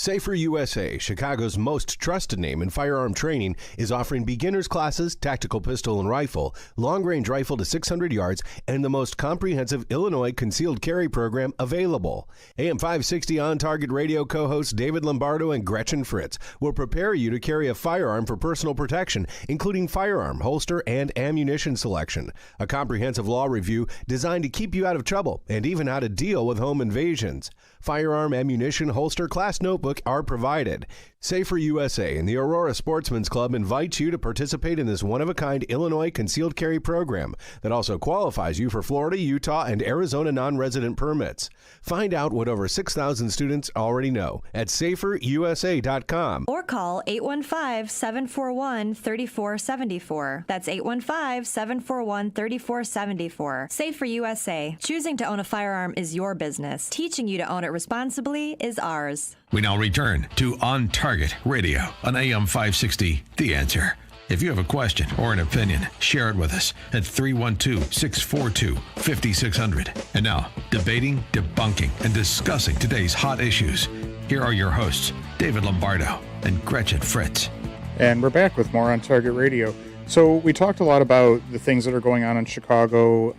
Safer USA, Chicago's most trusted name in firearm training, is offering beginners classes, tactical pistol and rifle, long-range rifle to 600 yards, and the most comprehensive Illinois concealed carry program available. AM560 On Target Radio co-hosts David Lombardo and Gretchen Fritz will prepare you to carry a firearm for personal protection, including firearm, holster, and ammunition selection. A comprehensive law review designed to keep you out of trouble and even how to deal with home invasions. Firearm, ammunition, holster, class notebook are provided. Safer USA and the Aurora Sportsman's Club invites you to participate in this one-of-a-kind Illinois concealed carry program that also qualifies you for Florida, Utah, and Arizona non-resident permits. Find out what over 6,000 students already know at saferusa.com. Or call 815-741-3474. That's 815-741-3474. Safer USA. Choosing to own a firearm is your business. Teaching you to own it responsibly is ours. We now return to On Target Radio on AM560 The Answer. If you have a question or an opinion, share it with us at 312-642-5600. And now, debating, debunking, and discussing today's hot issues. Here are your hosts, David Lombardo and Gretchen Fritz. And we're back with more On Target Radio. So we talked a lot about the things that are going on in Chicago,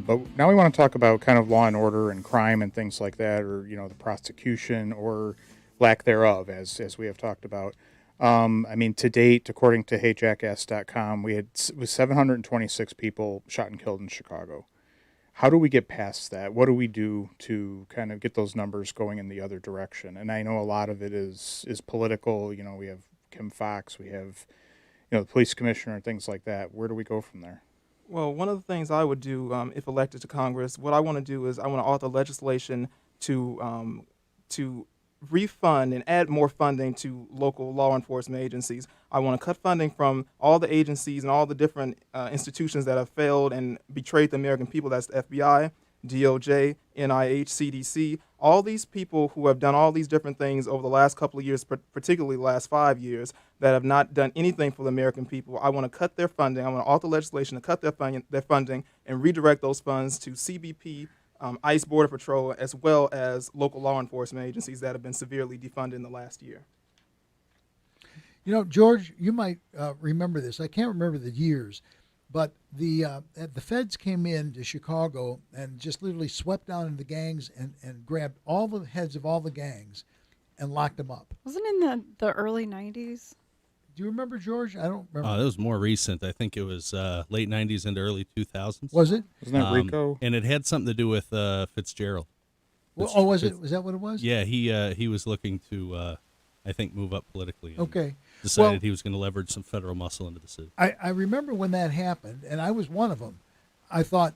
but now we want to talk about kind of law and order and crime and things like that, or, you know, the prosecution or lack thereof, as we have talked about. I mean, to date, according to HeyJackass.com, we had 726 people shot and killed in Chicago. How do we get past that? What do we do to kind of get those numbers going in the other direction? And I know a lot of it is political. You know, we have Kim Foxx, we have, you know, the police commissioner and things like that. Where do we go from there? Well, one of the things I would do if elected to Congress, what I want to do is I want to author legislation to refund and add more funding to local law enforcement agencies. I want to cut funding from all the agencies and all the different institutions that have failed and betrayed the American people. That's the FBI, DOJ, NIH, CDC, all these people who have done all these different things over the last couple of years, particularly the last 5 years, that have not done anything for the American people. I want to cut their funding. I want to author legislation to cut their funding and redirect those funds to CBP, ICE, Border Patrol, as well as local law enforcement agencies that have been severely defunded in the last year. You know, George, you might remember this. I can't remember the years, but the feds came in to Chicago and just literally swept down into the gangs and grabbed all the heads of all the gangs and locked them up. Wasn't in the early 90s? Do you remember, George? I don't remember. That was more recent. I think it was late 90s into early 2000s. Was it? Wasn't that Rico? And it had something to do with Fitzgerald. Well, was it? Was that what it was? Yeah, he was looking to, I think, move up politically. And okay. Decided he was going to leverage some federal muscle into the city. I remember when that happened, and I was one of them. I thought,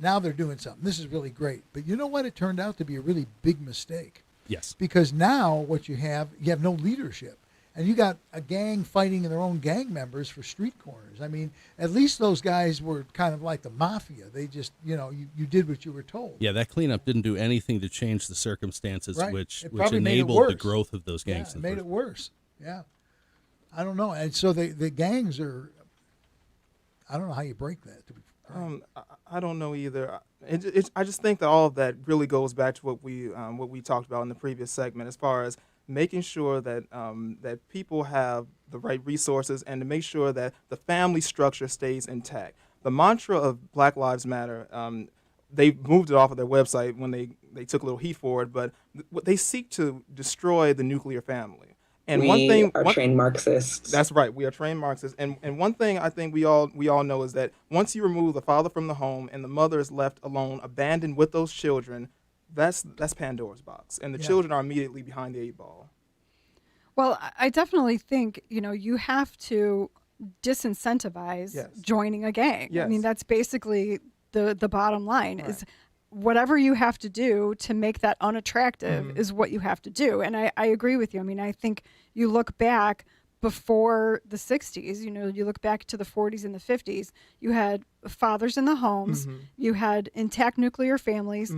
now they're doing something. This is really great. But you know what? It turned out to be a really big mistake. Yes. Because now what you have no leadership. And you got a gang fighting their own gang members for street corners. I mean, at least those guys were kind of like the mafia. They just, you did what you were told. Yeah, that cleanup didn't do anything to change the circumstances, right. which made enabled the growth of those gangs. Yeah, it made it worse. Yeah. I don't know. And so the gangs are, I don't know how you break that. I don't know either. I just think that all of that really goes back to what we talked about in the previous segment as far as making sure that that people have the right resources and to make sure that the family structure stays intact. The mantra of Black Lives Matter, they moved it off of their website when they took a little heat for it, but they seek to destroy the nuclear family. And we are trained Marxists. That's right. We are trained Marxists. And one thing I think we all know is that once you remove the father from the home and the mother is left alone, abandoned with those children, that's Pandora's box. And the children are immediately behind the 8 ball. Well, I definitely think, you have to disincentivize joining a gang. Yes. I mean, that's basically the bottom line is whatever you have to do to make that unattractive is what you have to do. And I agree with you. I mean, I think you look back before the 60s, you look back to the 40s and the 50s, you had fathers in the homes, you had intact nuclear families.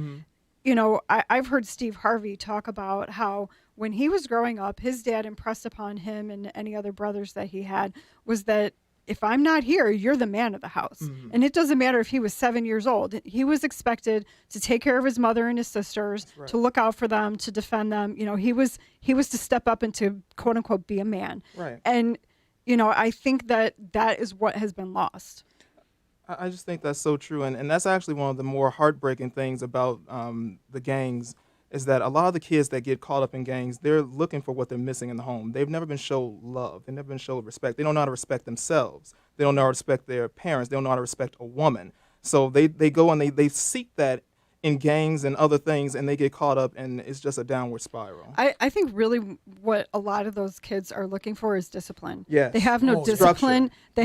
I've heard Steve Harvey talk about how when he was growing up, his dad impressed upon him and any other brothers that he had was that if I'm not here, you're the man of the house. And it doesn't matter if he was 7 years old. He was expected to take care of his mother and his sisters, to look out for them, to defend them. He was to step up and to, quote unquote, be a man. Right. And, I think that is what has been lost. I just think that's so true. And that's actually one of the more heartbreaking things about the gangs is that a lot of the kids that get caught up in gangs, they're looking for what they're missing in the home. They've never been shown love. They've never been shown respect. They don't know how to respect themselves. They don't know how to respect their parents. They don't know how to respect a woman. So they go and they seek that in gangs and other things, and they get caught up, and it's just a downward spiral. I think really what a lot of those kids are looking for is discipline. Yes. They have no discipline. They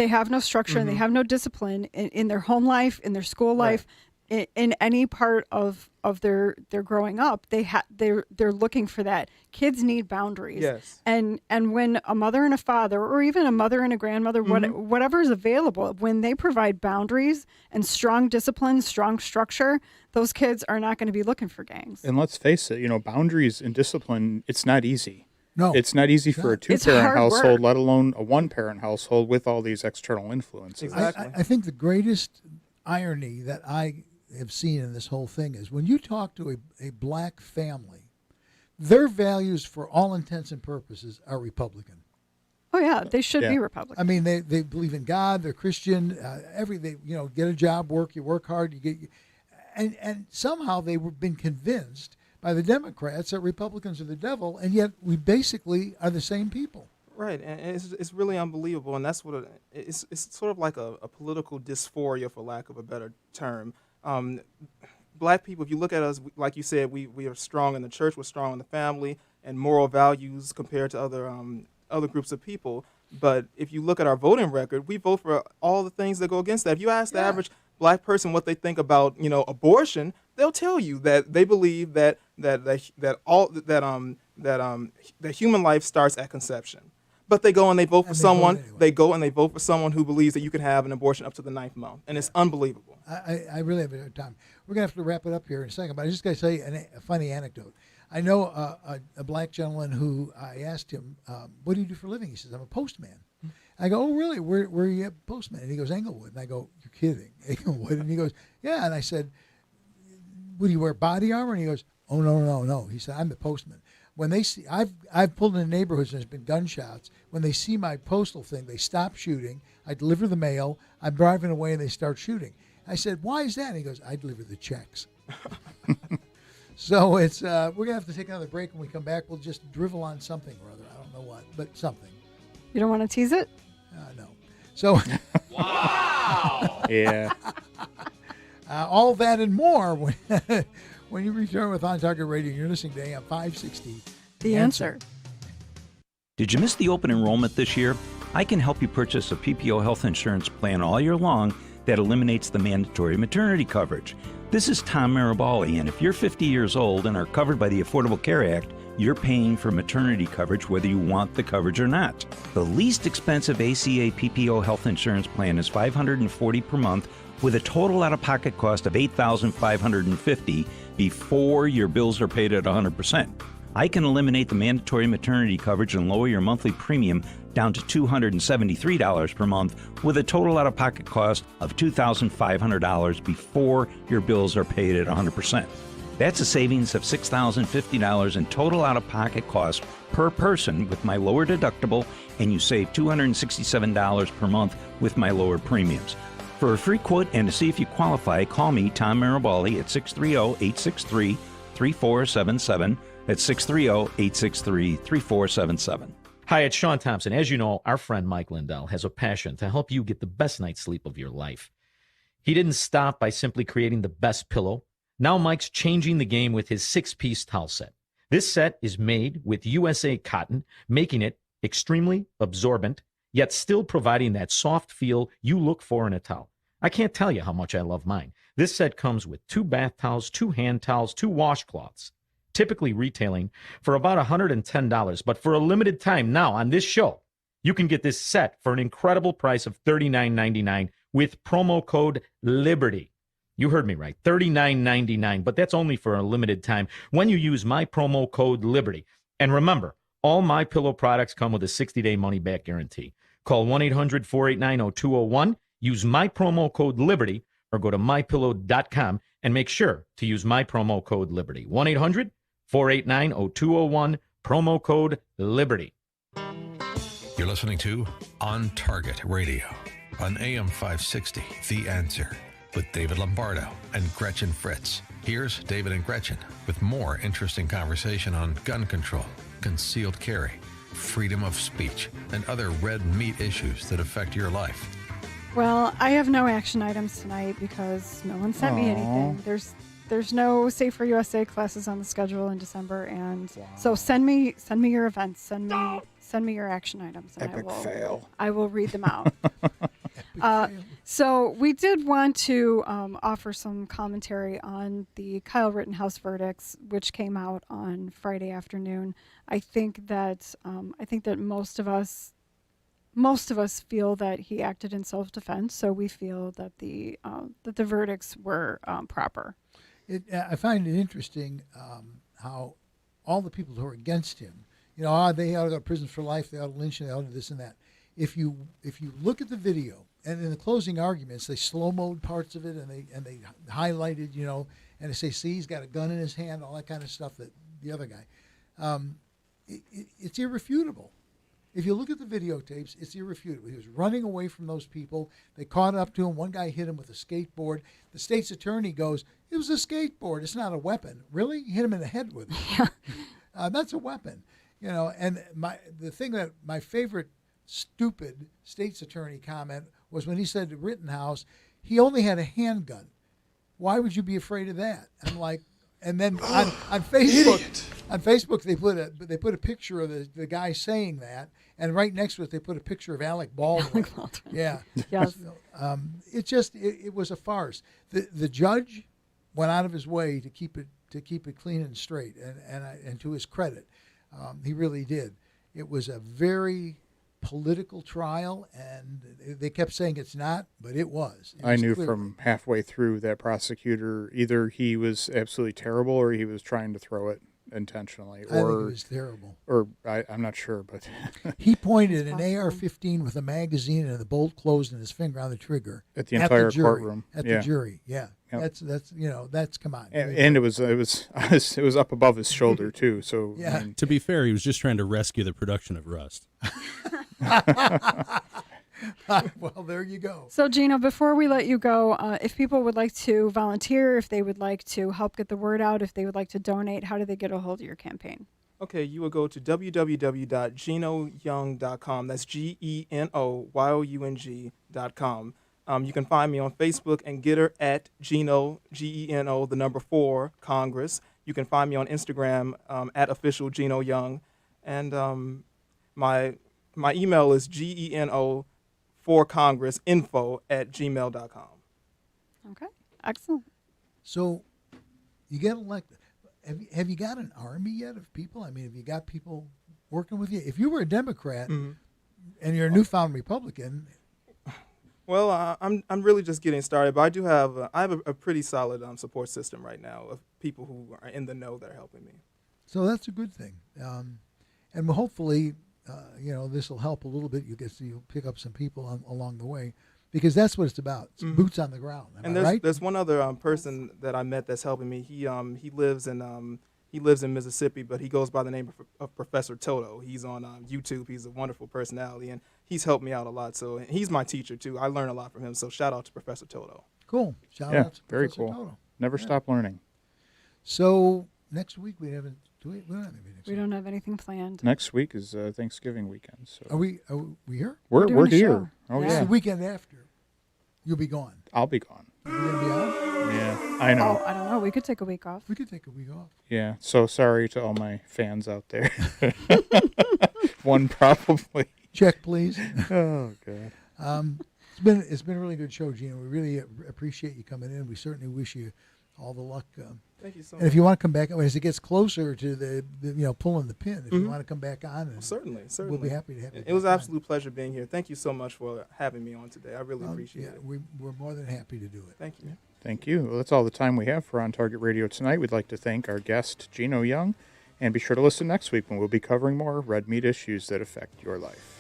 have no structure, and they Mhm. have no discipline in their home life, in their school life, in any part of their growing up. They're looking for that. Kids need boundaries. Yes. And when a mother and a father, or even a mother and a grandmother, whatever is available, when they provide boundaries and strong discipline, strong structure, those kids are not going to be looking for gangs. And let's face it, boundaries and discipline, it's not easy. No. It's not easy for a It's two-parent hard household, work. let alone a one-parent household with all these external influences. I think the greatest irony that I have seen in this whole thing is when you talk to a black family, their values for all intents and purposes are Republican. Oh yeah, they should be Republican. I mean, they believe in God. They're Christian. They get a job, you work hard, and somehow they've been convinced by the Democrats that Republicans are the devil, and yet we basically are the same people. Right, and it's really unbelievable, and that's what it's sort of like a political dysphoria, for lack of a better term. Black people, if you look at us, like you said, we are strong in the church, we're strong in the family, and moral values compared to other groups of people. But if you look at our voting record, we vote for all the things that go against that. If you ask the average black person what they think about abortion, they'll tell you that they believe that human life starts at conception. But they go and they vote for someone. They go and they vote for someone who believes that you can have an abortion up to the 9th month, and it's unbelievable. I really have a hard time. We're gonna have to wrap it up here in a second, but I just gotta tell you a funny anecdote. I know a black gentleman who I asked him, "What do you do for a living?" He says, "I'm a postman." I go, "Oh, really? Where are you a postman?" And he goes, "Englewood." And I go, "You're kidding, Englewood?" And he goes, "Yeah." And I said, "Would you wear body armor?" And he goes, "Oh, no." He said, "I'm the postman." When they see, I've pulled in neighborhoods and there's been gunshots. When they see my postal thing, they stop shooting. I deliver the mail. I'm driving away and they start shooting. I said, "Why is that?" And he goes, "I deliver the checks." So it's we're gonna have to take another break. When we come back, we'll just drivel on something or other. I don't know what, but something. You don't want to tease it? No. So. Wow. Yeah. All that and more when you return with On Target Radio. You're listening to AM560 The Answer. Did you miss the open enrollment this year? I can help you purchase a PPO health insurance plan all year long that eliminates the mandatory maternity coverage. This is Tom Marabali, and if you're 50 years old and are covered by the Affordable Care Act, you're paying for maternity coverage whether you want the coverage or not. The least expensive ACA PPO health insurance plan is $540 per month with a total out-of-pocket cost of $8,550 before your bills are paid at 100%. I can eliminate the mandatory maternity coverage and lower your monthly premium down to $273 per month with a total out-of-pocket cost of $2,500 before your bills are paid at 100%. That's a savings of $6,050 in total out-of-pocket costs per person with my lower deductible, and you save $267 per month with my lower premiums. For a free quote and to see if you qualify, call me, Tom Marabali, at 630-863-3477. That's 630-863-3477. Hi, it's Sean Thompson. As you know, our friend Mike Lindell has a passion to help you get the best night's sleep of your life. He didn't stop by simply creating the best pillow. Now Mike's changing the game with his 6-piece towel set. This set is made with USA cotton, making it extremely absorbent, yet still providing that soft feel you look for in a towel. I can't tell you how much I love mine. This set comes with 2 bath towels, 2 hand towels, 2 washcloths, typically retailing for about $110. But for a limited time now on this show, you can get this set for an incredible price of $39.99 with promo code LIBERTY. You heard me right, $39.99, but that's only for a limited time when you use my promo code LIBERTY. And remember, all My Pillow products come with a 60-day money-back guarantee. Call 1-800-489-0201, use my promo code LIBERTY, or go to mypillow.com and make sure to use my promo code LIBERTY. 1-800-489-0201, promo code LIBERTY. You're listening to On Target Radio on AM560 The Answer with David Lombardo and Gretchen Fritz. Here's David and Gretchen with more interesting conversation on gun control, concealed carry, freedom of speech, and other red meat issues that affect your life. Well, I have no action items tonight because no one sent me anything. There's no Safer USA classes on the schedule in December, and so send me your events. Send me your action items, and I will read them out. So we did want to offer some commentary on the Kyle Rittenhouse verdicts, which came out on Friday afternoon. I think that most of us feel that he acted in self-defense, so we feel that the verdicts were proper. I find it interesting how all the people who are against him, they ought to go to prison for life, they ought to lynch him, they ought to do this and that. If you look at the video, and in the closing arguments, they slow-mode parts of it, and they highlighted, and they say, see, he's got a gun in his hand, all that kind of stuff that the other guy. It's irrefutable. If you look at the videotapes, it's irrefutable. He was running away from those people. They caught up to him. One guy hit him with a skateboard. The state's attorney goes, it was a skateboard. It's not a weapon. Really? You hit him in the head with it. Yeah. That's a weapon. And the thing that my favorite stupid state's attorney comment was when he said to Rittenhouse, he only had a handgun. Why would you be afraid of that? I'm like, and then on Facebook they put a picture of the guy saying that, and right next to it they put a picture of Alec Baldwin. Yeah. Yes. It was a farce. The judge went out of his way to keep it clean and straight, and to his credit, he really did. It was a very political trial, and they kept saying it's not, but it was. I knew from halfway through that prosecutor, either he was absolutely terrible or he was trying to throw it intentionally. I think it was terrible. Or I'm not sure, but he pointed an AR-15 with a magazine and the bolt closed and his finger on the trigger at the entire courtroom. At the jury, yeah. Yep. That's come on. And it was up above his shoulder too. So yeah. To be fair, he was just trying to rescue the production of Rust. Well, there you go. So, Gino, before we let you go, if people would like to volunteer, if they would like to help get the word out, if they would like to donate, how do they get a hold of your campaign? Okay, you will go to www.ginoyoung.com. That's GENOYOUNG.com. You can find me on Facebook and Getter at Gino, GENO, the number 4, Congress. You can find me on Instagram at official Gino Young. And my email is GENO4CongressInfo@gmail.com. Okay, excellent. So you get elected. Have you got an army yet of people? I mean, have you got people working with you? If you were a Democrat and you're a newfound Republican. Well, I'm really just getting started, but I have a pretty solid support system right now of people who are in the know that are helping me. So that's a good thing, and hopefully, this will help a little bit. You'll pick up some people along the way. because that's what it's about. It's boots on the ground. Am And I right? there's one other person that I met that's helping me. He lives in Mississippi, but he goes by the name of Professor Toto. He's on YouTube. He's a wonderful personality, and he's helped me out a lot. So and he's my teacher too. I learn a lot from him. So shout out to Professor Toto. Cool. Shout Yeah, out to very Professor cool. Toto. Never stop learning. So next week we haven't. We don't have anything next We week. don't have anything planned. Next week is Thanksgiving weekend. So Are we here? We're doing a here. show. Oh It's yeah. the weekend after. You'll be gone. I'll be gone. You're gonna be out. Yeah, I know. Oh, I don't know. We could take a week off. We could take a week off. Yeah. So sorry to all my fans out there. One probably. Check, please. Oh God. It's been a really good show, Gino. We really appreciate you coming in. We certainly wish you all the luck. Thank you so And if much. you want to come back, as it gets closer to the pulling the pin, if you want to come back on, and Certainly. we'll be happy to have you. It was an back on. absolute pleasure being here. Thank you so much for having me on today. I really appreciate Yeah, it. we're more than happy to do it. Thank you. Thank you. Well, that's all the time we have for On Target Radio tonight. We'd like to thank our guest, Gino Young, and be sure to listen next week when we'll be covering more red meat issues that affect your life.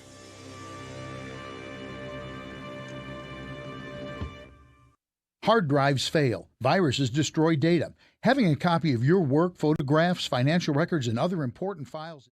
Hard drives fail. Viruses destroy data. Having a copy of your work, photographs, financial records, and other important files